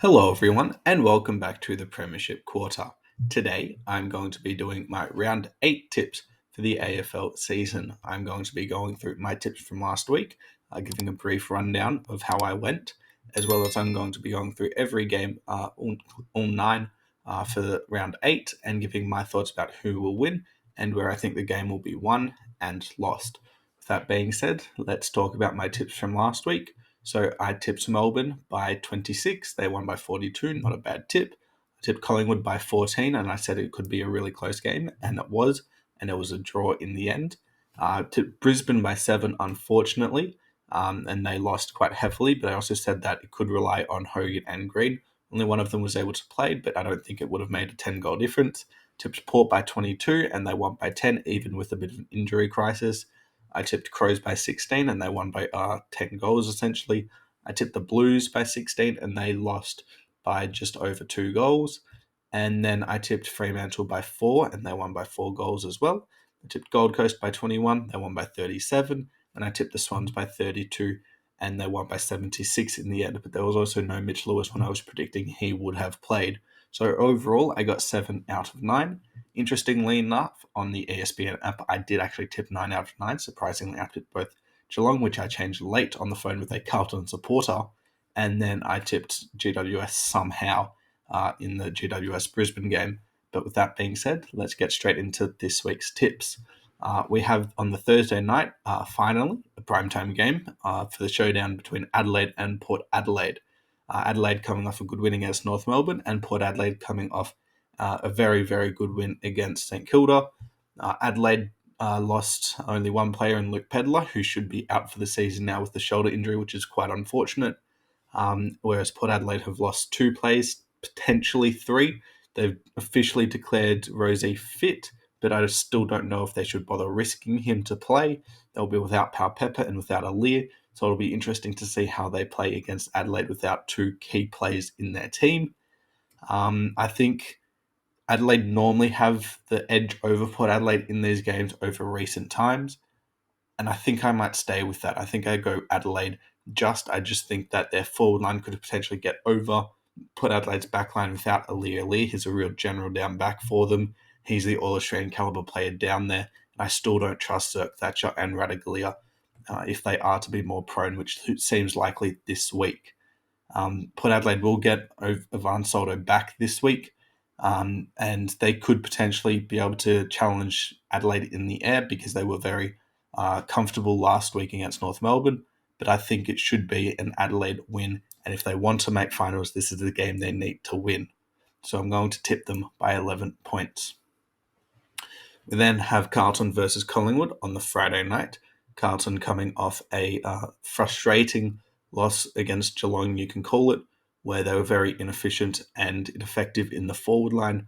Hello, everyone, and welcome back to the Premiership Quarter. Today, I'm going to be doing my round 8 tips for the AFL season. I'm going to be going through my tips from last week, giving a brief rundown of how I went, as well as I'm going to be going through every game, all 9, for the round 8, and giving my thoughts about who will win and where I think the game will be won and lost. With that being said, let's talk about my tips from last week. So I tipped Melbourne by 26. They won by 42. Not a bad tip. I tipped Collingwood by 14, and I said it could be a really close game, and it was. And it was a draw in the end. I tipped Brisbane by 7, unfortunately, and they lost quite heavily. But I also said that it could rely on Hogan and Green. Only one of them was able to play, but I don't think it would have made a 10-goal difference. Tipped Port by 22, and they won by 10, even with a bit of an injury crisis. I tipped Crows by 16 and they won by 10 goals essentially. I tipped the Blues by 16 and they lost by just over 2 goals. And then I tipped Fremantle by 4 and they won by 4 goals as well. I tipped Gold Coast by 21, they won by 37. And I tipped the Swans by 32 and they won by 76 in the end. But there was also no Mitch Lewis when I was predicting he would have played. So overall, I got 7 out of 9. Interestingly enough, on the ESPN app, I did actually tip 9 out of 9. Surprisingly, I tipped both Geelong, which I changed late on the phone with a Carlton supporter, and then I tipped GWS somehow in the GWS Brisbane game. But with that being said, let's get straight into this week's tips. We have on the Thursday night, finally, a primetime game for the showdown between Adelaide and Port Adelaide. Adelaide coming off a good win against North Melbourne, and Port Adelaide coming off a very, very good win against St Kilda. Adelaide lost only one player in Luke Pedler, who should be out for the season now with the shoulder injury, which is quite unfortunate. Whereas Port Adelaide have lost 2 players, potentially 3. They've officially declared Rosie fit, but I still don't know if they should bother risking him to play. They'll be without Pau Pepper and without Alir, so it'll be interesting to see how they play against Adelaide without 2 key players in their team. I think Adelaide normally have the edge over Port Adelaide in these games over recent times, and I think I might stay with that. I think I go Adelaide. I just think that their forward line could potentially get over Port Adelaide's back line without Ali. He's a real general down back for them. He's the All-Australian caliber player down there, and I still don't trust Zirk Thatcher and Radaglia if they are to be more prone, which seems likely this week. Port Adelaide will get Ivan Soldo back this week, and they could potentially be able to challenge Adelaide in the air because they were very comfortable last week against North Melbourne. But I think it should be an Adelaide win, and if they want to make finals, this is the game they need to win. So I'm going to tip them by 11 points. We then have Carlton versus Collingwood on the Friday night. Carlton coming off a frustrating loss against Geelong, you can call it, where they were very inefficient and ineffective in the forward line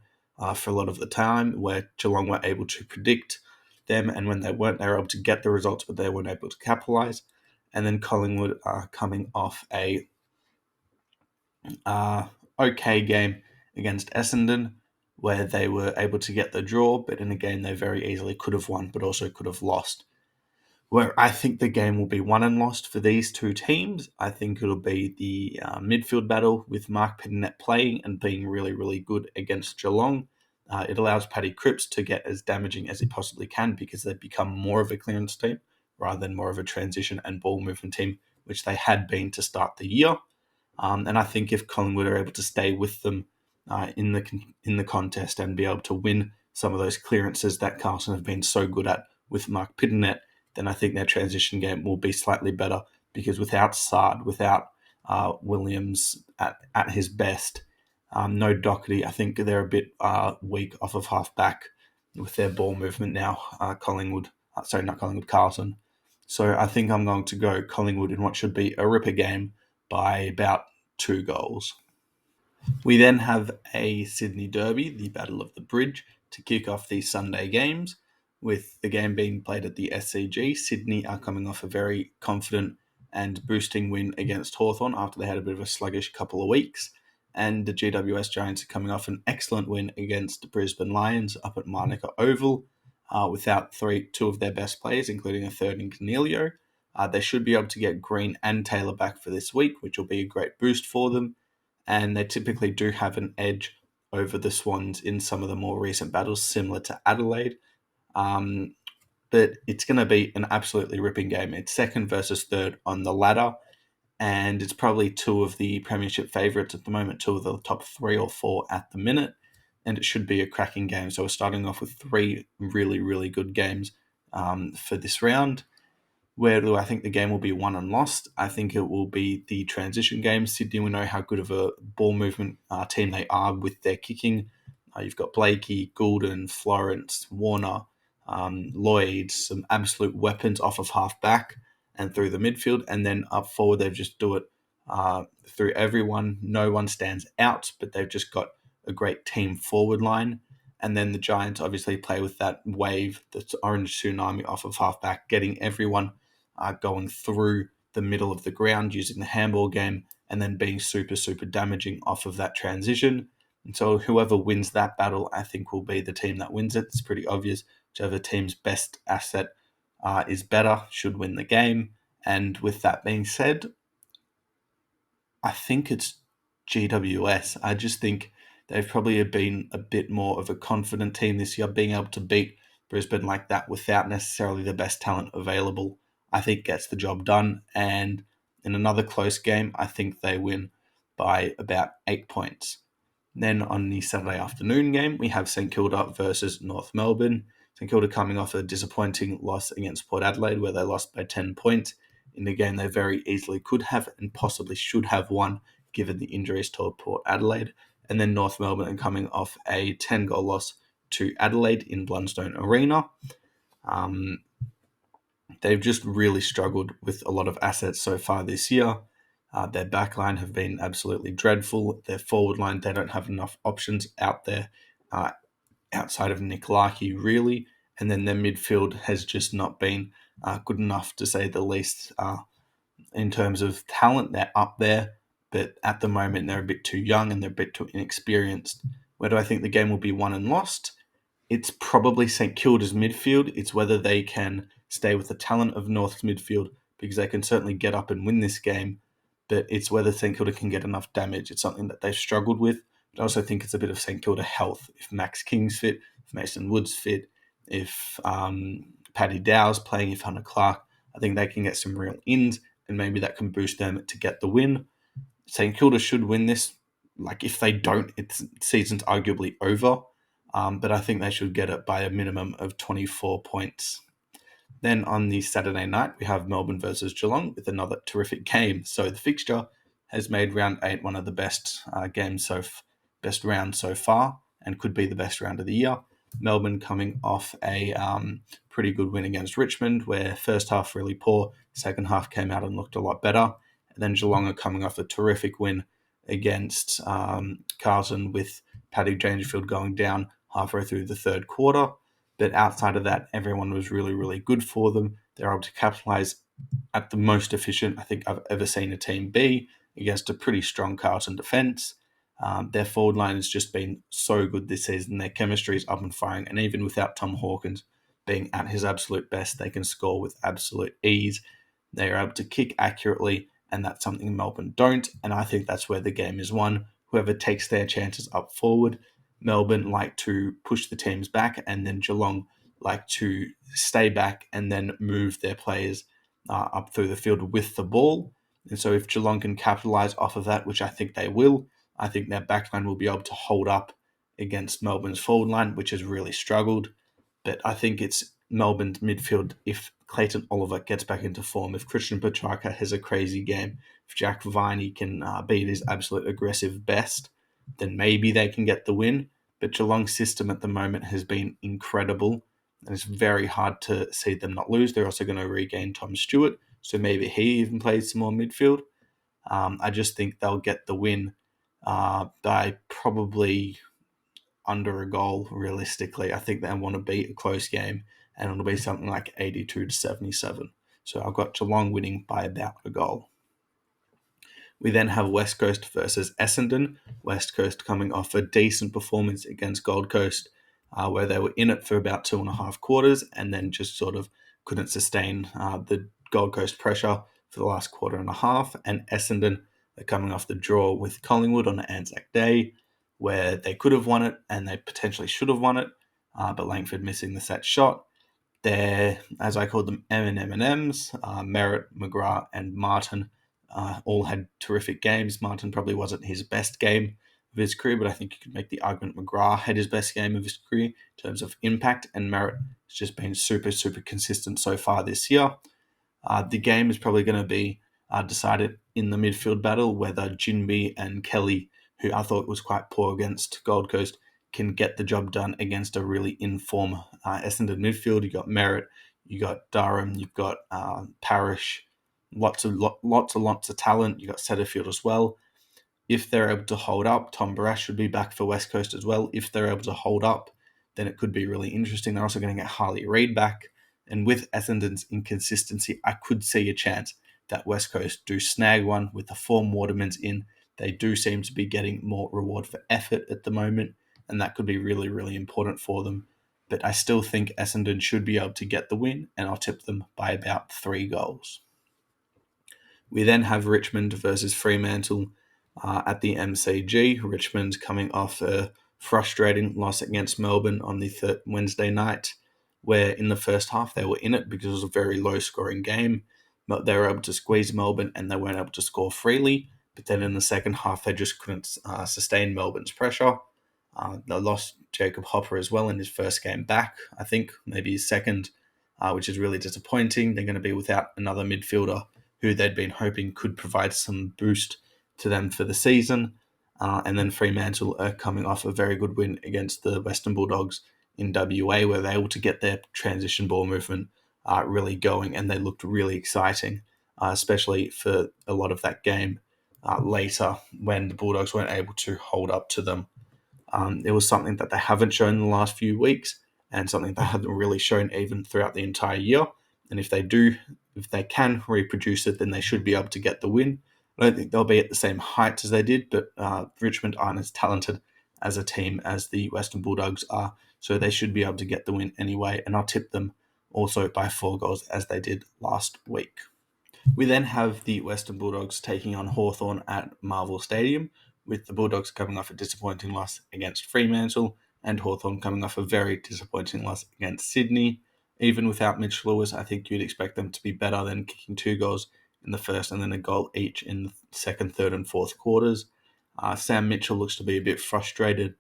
for a lot of the time, where Geelong were able to predict them, and when they weren't, they were able to get the results, but they weren't able to capitalise. And then Collingwood are coming off a okay game against Essendon, where they were able to get the draw, but in a game they very easily could have won, but also could have lost. Where I think the game will be won and lost for these 2 teams, I think it'll be the midfield battle with Mark Pittonet playing and being really, really good against Geelong. It allows Paddy Cripps to get as damaging as he possibly can because they've become more of a clearance team rather than more of a transition and ball movement team, which they had been to start the year. And I think if Collingwood are able to stay with them in the contest and be able to win some of those clearances that Carlton have been so good at with Mark Pittonet, then I think their transition game will be slightly better because without Sard, without Williams at his best, no Doherty, I think they're a bit weak off of half back with their ball movement now, Carlton. So I think I'm going to go Collingwood in what should be a ripper game by about 2 goals. We then have a Sydney Derby, the Battle of the Bridge, to kick off these Sunday games. With the game being played at the SCG, Sydney are coming off a very confident and boosting win against Hawthorn after they had a bit of a sluggish couple of weeks. And the GWS Giants are coming off an excellent win against the Brisbane Lions up at Manuka Oval without 2 of their best players, including a third in Cornelio. They should be able to get Green and Taylor back for this week, which will be a great boost for them. and they typically do have an edge over the Swans in some of the more recent battles, similar to Adelaide. But it's going to be an absolutely ripping game. It's second versus third on the ladder, and it's probably two of the premiership favourites at the moment, two of the top 3 or 4 at the minute, and it should be a cracking game. So we're starting off with 3 really, really good games for this round. Where do I think the game will be won and lost? I think it will be the transition game. Sydney, we know how good of a ball movement team they are with their kicking. You've got Blakey, Goulden, Florence, Warner, Lloyd, some absolute weapons off of half back and through the midfield. And then up forward, they just do it through everyone. No one stands out, but they've just got a great team forward line. And then the Giants obviously play with that wave, that's orange tsunami off of half back, getting everyone going through the middle of the ground using the handball game and then being super, super damaging off of that transition. And so whoever wins that battle, I think, will be the team that wins it. It's pretty obvious. Whichever team's best asset is better should win the game. And with that being said, I think it's GWS. I just think they've probably been a bit more of a confident team this year, being able to beat Brisbane like that without necessarily the best talent available. I think gets the job done. And in another close game, I think they win by about 8 points. Then on the Saturday afternoon game, we have St Kilda versus North Melbourne. St Kilda coming off a disappointing loss against Port Adelaide, where they lost by 10 points in a game they very easily could have and possibly should have won, given the injuries to Port Adelaide. And then North Melbourne coming off a 10-goal loss to Adelaide in Blundstone Arena. They've just really struggled with a lot of assets so far this year. Their backline have been absolutely dreadful. Their forward line, they don't have enough options out there outside of Nick Larkey, really. And then their midfield has just not been good enough, to say the least. In terms of talent, they're up there, but at the moment they're a bit too young and they're a bit too inexperienced. Where do I think the game will be won and lost? It's probably St Kilda's midfield. It's whether they can stay with the talent of North's midfield, because they can certainly get up and win this game, but it's whether St Kilda can get enough damage. It's something that they've struggled with. But I also think it's a bit of St Kilda health. If Max King's fit, if Mason Wood's fit, if Paddy Dow's playing, if Hunter Clark, I think they can get some real ins, and maybe that can boost them to get the win. St Kilda should win this. Like, if they don't, it's season's arguably over. But I think they should get it by a minimum of 24 points. Then on the Saturday night, we have Melbourne versus Geelong with another terrific game. So the fixture has made round 8 one of the best best rounds so far, and could be the best round of the year. Melbourne coming off a pretty good win against Richmond, where first half really poor, second half came out and looked a lot better. And then Geelong are coming off a terrific win against Carlton, with Paddy Dangerfield going down halfway through the third quarter. But outside of that, everyone was really, really good for them. They're able to capitalise at the most efficient I think I've ever seen a team be against a pretty strong Carlton defence. Their forward line has just been so good this season. Their chemistry is up and firing, and even without Tom Hawkins being at his absolute best, they can score with absolute ease. They are able to kick accurately, and that's something Melbourne don't, and I think that's where the game is won. Whoever takes their chances up forward. Melbourne like to push the teams back, and then Geelong like to stay back and then move their players up through the field with the ball. And so if Geelong can capitalise off of that, which I think they will, I think their backline will be able to hold up against Melbourne's forward line, which has really struggled. But I think it's Melbourne's midfield, if Clayton Oliver gets back into form, if Christian Petrarca has a crazy game, if Jack Viney can be at his absolute aggressive best, then maybe they can get the win. But Geelong's system at the moment has been incredible, and it's very hard to see them not lose. They're also going to regain Tom Stewart, so maybe he even plays some more midfield. I just think they'll get the win by probably under a goal, realistically. I think they want to beat a close game, and it'll be something like 82-77. So I've got Geelong winning by about a goal. We then have West Coast versus Essendon. West Coast coming off a decent performance against Gold Coast, where they were in it for about 2.5 quarters and then just sort of couldn't sustain the Gold Coast pressure for the last quarter and a half. And Essendon They're coming off the draw with Collingwood on Anzac Day, where they could have won it and they potentially should have won it, but Langford missing the set shot. They're, as I called them, M&Ms. Merritt, McGrath, and Martin all had terrific games. Martin probably wasn't his best game of his career, but I think you could make the argument McGrath had his best game of his career in terms of impact, and Merritt has just been super, super consistent so far this year. The game is probably going to be decided in the midfield battle, whether Jinby and Kelly, who I thought was quite poor against Gold Coast, can get the job done against a really in-form Essendon midfield. You've got Merritt, you've got Durham, you've got Parrish, lots of talent. You've got Setterfield as well. If they're able to hold up, Tom Barrash should be back for West Coast as well. If they're able to hold up, then it could be really interesting. They're also going to get Harley Reid back. And with Essendon's inconsistency, I could see a chance that West Coast do snag one with the form Waterman's in. They do seem to be getting more reward for effort at the moment, and that could be really, really important for them. But I still think Essendon should be able to get the win, and I'll tip them by about 3 goals. We then have Richmond versus Fremantle at the MCG. Richmond coming off a frustrating loss against Melbourne on the Wednesday night, where in the first half they were in it because it was a very low-scoring game, but they were able to squeeze Melbourne and they weren't able to score freely. But then in the second half, they just couldn't sustain Melbourne's pressure. They lost Jacob Hopper as well in his first game back, I think, maybe his second, which is really disappointing. They're going to be without another midfielder who they'd been hoping could provide some boost to them for the season. And then Fremantle are coming off a very good win against the Western Bulldogs in WA, where they were able to get their transition ball movement really going, and they looked really exciting, especially for a lot of that game later when the Bulldogs weren't able to hold up to them. It was something that they haven't shown in the last few weeks, and something they haven't really shown even throughout the entire year. And if they can reproduce it, then they should be able to get the win. I don't think they'll be at the same heights as they did, but Richmond aren't as talented as a team as the Western Bulldogs are, so they should be able to get the win anyway, and I'll tip them also by 4 goals as they did last week. We then have the Western Bulldogs taking on Hawthorn at Marvel Stadium, with the Bulldogs coming off a disappointing loss against Fremantle and Hawthorn coming off a very disappointing loss against Sydney. Even without Mitch Lewis, I think you'd expect them to be better than kicking 2 goals in the first and then a goal each in the second, third, and fourth quarters. Sam Mitchell looks to be a bit frustrated,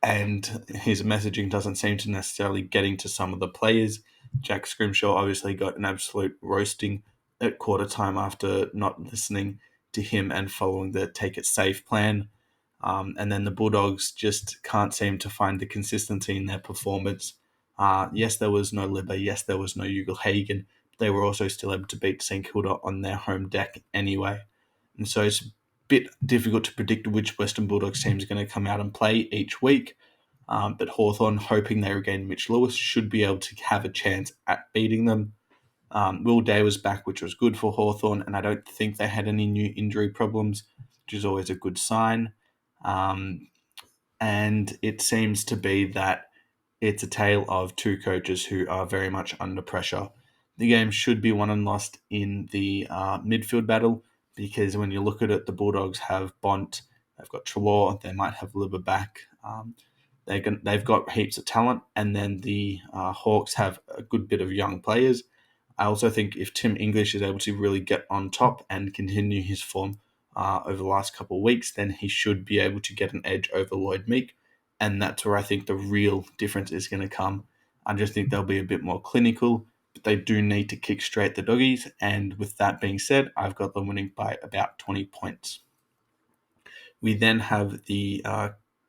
and his messaging doesn't seem to necessarily getting to some of the players. Jack Scrimshaw obviously got an absolute roasting at quarter time after not listening to him and following the take it safe plan. And then the Bulldogs just can't seem to find the consistency in their performance. Yes, there was no Libba. Yes, there was no Ugle-Hagan. They were also still able to beat St Kilda on their home deck anyway. And so it's a bit difficult to predict which Western Bulldogs team is going to come out and play each week. But Hawthorn, hoping they regain Mitch Lewis, should be able to have a chance at beating them. Will Day was back, which was good for Hawthorn, and I don't think they had any new injury problems, which is always a good sign. And it seems to be that it's a tale of 2 coaches who are very much under pressure. The game should be won and lost in the midfield battle, because when you look at it, the Bulldogs have Bont, they've got Treloar, they might have Libba back. They've got heaps of talent, and then the Hawks have a good bit of young players. I also think if Tim English is able to really get on top and continue his form over the last couple of weeks, then he should be able to get an edge over Lloyd Meek, and that's where I think the real difference is going to come. I just think they'll be a bit more clinical, but they do need to kick straight the doggies, and with that being said, I've got them winning by about 20 points. We then have the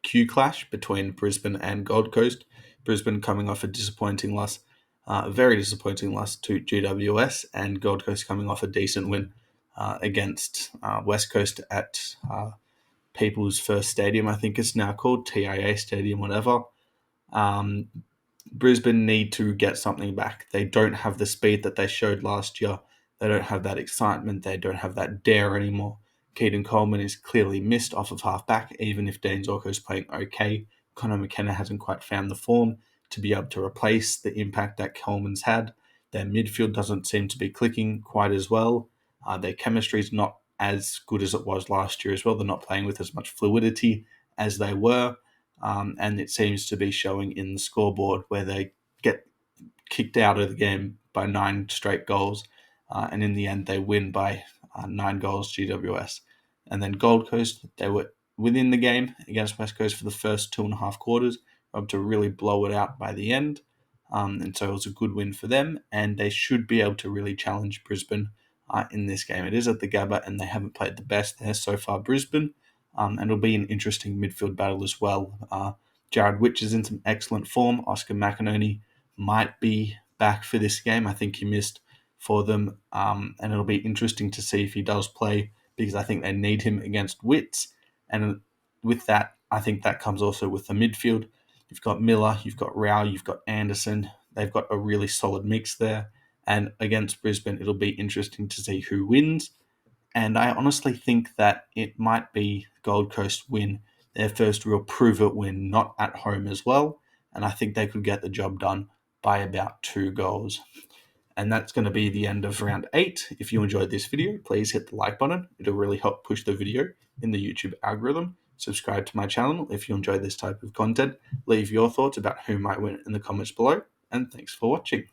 Q clash between Brisbane and Gold Coast. Brisbane coming off a disappointing loss, a very disappointing loss to GWS, and Gold Coast coming off a decent win against West Coast at People's First Stadium, I think it's now called, TIA Stadium, whatever. Brisbane need to get something back. They don't have the speed that they showed last year. They don't have that excitement. They don't have that dare anymore. Keaton Coleman is clearly missed off of half-back, even if Dane Zorko is playing okay. Connor McKenna hasn't quite found the form to be able to replace the impact that Coleman's had. Their midfield doesn't seem to be clicking quite as well. Their chemistry is not as good as it was last year as well. They're not playing with as much fluidity as they were, and it seems to be showing in the scoreboard where they get kicked out of the game by 9 straight goals, and in the end they win by 9 goals GWS. And then Gold Coast, they were within the game against West Coast for the first 2.5 quarters, able to really blow it out by the end. And so it was a good win for them, and they should be able to really challenge Brisbane in this game. It is at the Gabba, and they haven't played the best there so far, Brisbane, and it'll be an interesting midfield battle as well. Jared Witch is in some excellent form. Oscar McInerney might be back for this game. I think he missed for them, and it'll be interesting to see if he does play, because I think they need him against Wits. And with that, I think that comes also with the midfield. You've got Miller, you've got Rao, you've got Anderson. They've got a really solid mix there. And against Brisbane, it'll be interesting to see who wins. And I honestly think that it might be Gold Coast win their first real prove-it win, not at home as well. And I think they could get the job done by about 2 goals. And that's going to be the end of round 8. If you enjoyed this video, please hit the like button. It'll really help push the video in the YouTube algorithm. Subscribe to my channel if you enjoy this type of content. Leave your thoughts about who might win in the comments below. And thanks for watching.